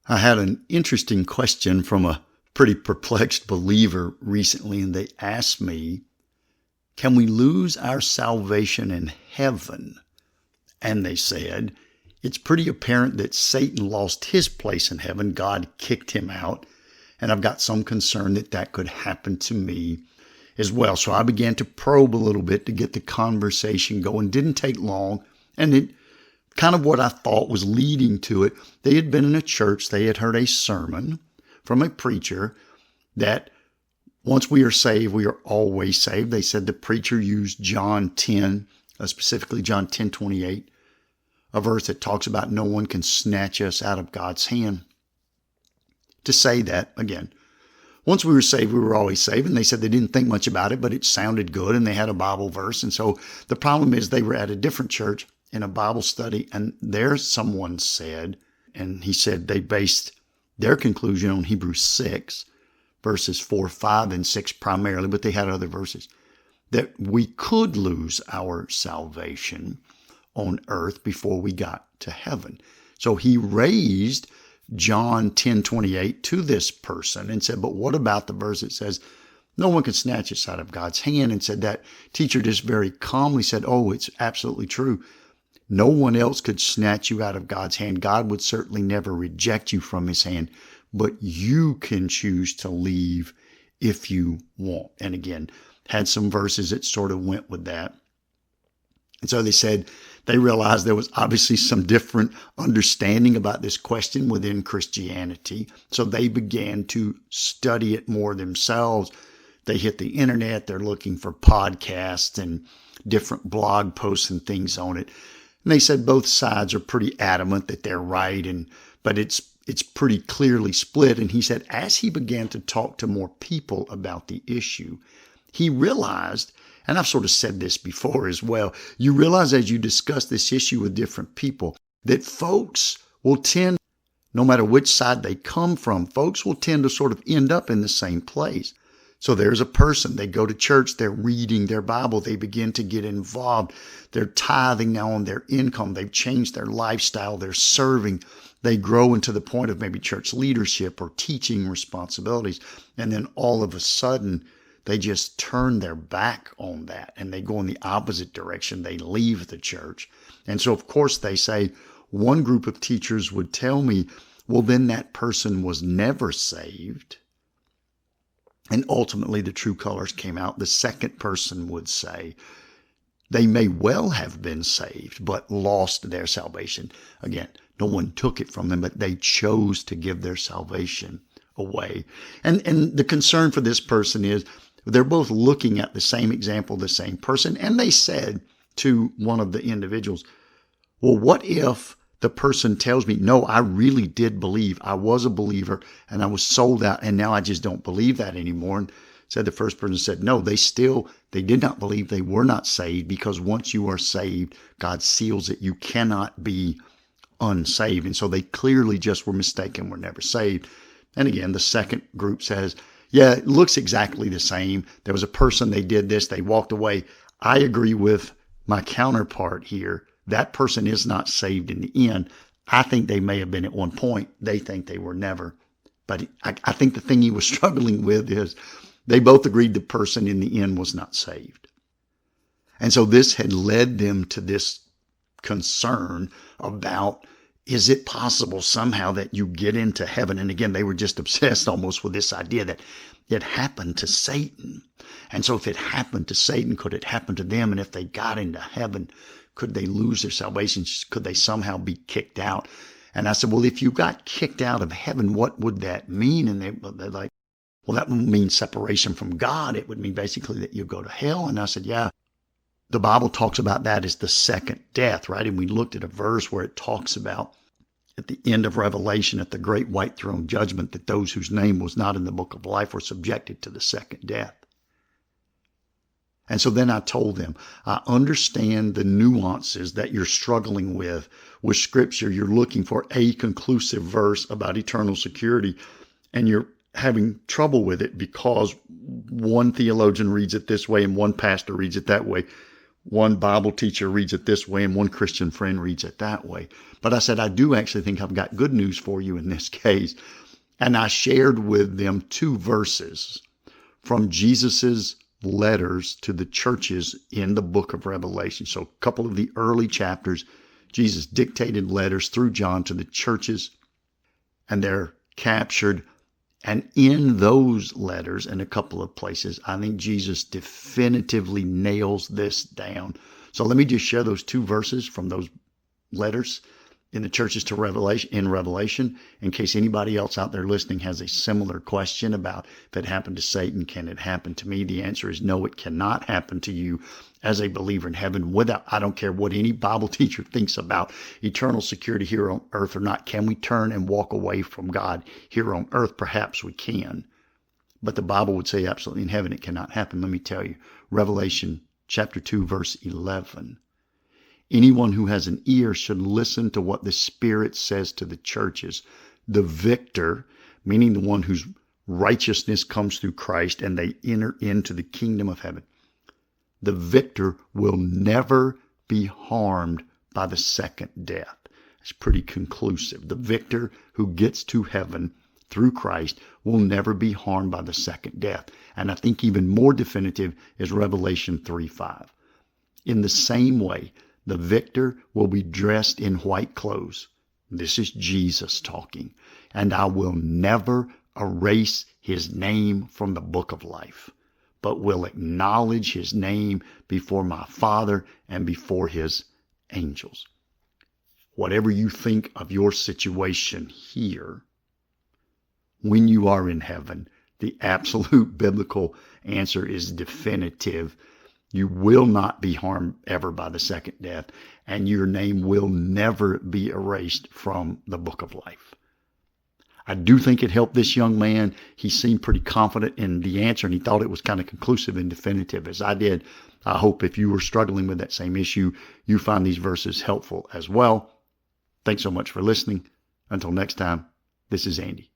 I had an interesting question from a pretty perplexed believer recently, and they asked me, can we lose our salvation in heaven? And they said, it's pretty apparent that Satan lost his place in heaven. God kicked him out. And I've got some concern that that could happen to me as well. So I began to probe a little bit to get the conversation going. Didn't take long. And it kind of what I thought was leading to it. They had been in a church. They had heard a sermon from a preacher that once we are saved, we are always saved. They said the preacher used John 10, specifically John 10:28, a verse that talks about no one can snatch us out of God's hand. To say that, again, once we were saved, we were always saved. And they said they didn't think much about it, but it sounded good and they had a Bible verse. And so the problem is they were at a different church in a Bible study, and there someone said, and he said they based their conclusion on Hebrews 6, verses 4, 5, and 6 primarily, but they had other verses, that we could lose our salvation on earth before we got to heaven. So he raised John 10:28 to this person and said, but what about the verse that says, no one can snatch us out of God's hand? And said that teacher just very calmly said, oh, it's absolutely true. No one else could snatch you out of God's hand. God would certainly never reject you from his hand, but you can choose to leave if you want. And again, had some verses that sort of went with that. And so they said they realized there was obviously some different understanding about this question within Christianity. So they began to study it more themselves. They hit the internet. They're looking for podcasts and different blog posts and things on it. And they said both sides are pretty adamant that they're right, but it's pretty clearly split. And he said as he began to talk to more people about the issue, he realized, and I've sort of said this before as well, you realize as you discuss this issue with different people that folks will tend, no matter which side they come from, folks will tend to sort of end up in the same place. So there's a person, they go to church, they're reading their Bible, they begin to get involved, they're tithing now on their income, they've changed their lifestyle, they're serving, they grow into the point of maybe church leadership or teaching responsibilities, and then all of a sudden, they just turn their back on that and they go in the opposite direction. They leave the church. And so, of course, they say one group of teachers would tell me, well, then that person was never saved. And ultimately, the true colors came out. The second person would say they may well have been saved, but lost their salvation. Again, no one took it from them, but they chose to give their salvation away. And the concern for this person is, they're both looking at the same example, the same person. And they said to one of the individuals, well, what if the person tells me, no, I really did believe. I was a believer and I was sold out and now I just don't believe that anymore. And said the first person said, no, they did not believe. They were not saved because once you are saved, God seals it. You cannot be unsaved. And so they clearly just were mistaken, were never saved. And again, the second group says, yeah, it looks exactly the same. There was a person, they did this, they walked away. I agree with my counterpart here. That person is not saved in the end. I think they may have been at one point. They think they were never. But I think the thing he was struggling with is they both agreed the person in the end was not saved. And so this had led them to this concern about, is it possible somehow that you get into heaven? And again, they were just obsessed almost with this idea that it happened to Satan. And so if it happened to Satan, could it happen to them? And if they got into heaven, could they lose their salvation? Could they somehow be kicked out? And I said, well, if you got kicked out of heaven, what would that mean? And they're like, well, that would mean separation from God. It would mean basically that you go to hell. And I said, yeah. The Bible talks about that as the second death, right? And we looked at a verse where it talks about at the end of Revelation, at the great white throne judgment, that those whose name was not in the book of life were subjected to the second death. And so then I told them, I understand the nuances that you're struggling with Scripture. You're looking for a conclusive verse about eternal security, and you're having trouble with it because one theologian reads it this way and one pastor reads it that way. one Bible teacher reads it this way and one Christian friend reads it that way. But I said, I do actually think I've got good news for you in this case. And I shared with them 2 verses from Jesus's letters to the churches in the book of Revelation. So a couple of the early chapters, Jesus dictated letters through John to the churches, and they're captured. And in those letters, in a couple of places, I think Jesus definitively nails this down. So let me just share those 2 verses from those letters in the churches to Revelation, in case anybody else out there listening has a similar question about if it happened to Satan, can it happen to me? The answer is no, it cannot happen to you as a believer in heaven I don't care what any Bible teacher thinks about eternal security here on earth or not. Can we turn and walk away from God here on earth? Perhaps we can. But the Bible would say absolutely in heaven it cannot happen. Let me tell you, Revelation chapter 2, verse 11. Anyone who has an ear should listen to what the Spirit says to the churches. The victor, meaning the one whose righteousness comes through Christ and they enter into the kingdom of heaven. The victor will never be harmed by the second death. It's pretty conclusive. The victor who gets to heaven through Christ will never be harmed by the second death. And I think even more definitive is Revelation 3:5. In the same way, the victor will be dressed in white clothes. This is Jesus talking. And I will never erase his name from the book of life, but will acknowledge his name before my Father and before his angels. Whatever you think of your situation here, when you are in heaven, the absolute biblical answer is definitive. You will not be harmed ever by the second death, and your name will never be erased from the book of life. I do think it helped this young man. He seemed pretty confident in the answer, and he thought it was kind of conclusive and definitive, as I did. I hope if you were struggling with that same issue, you find these verses helpful as well. Thanks so much for listening. Until next time, this is Andy.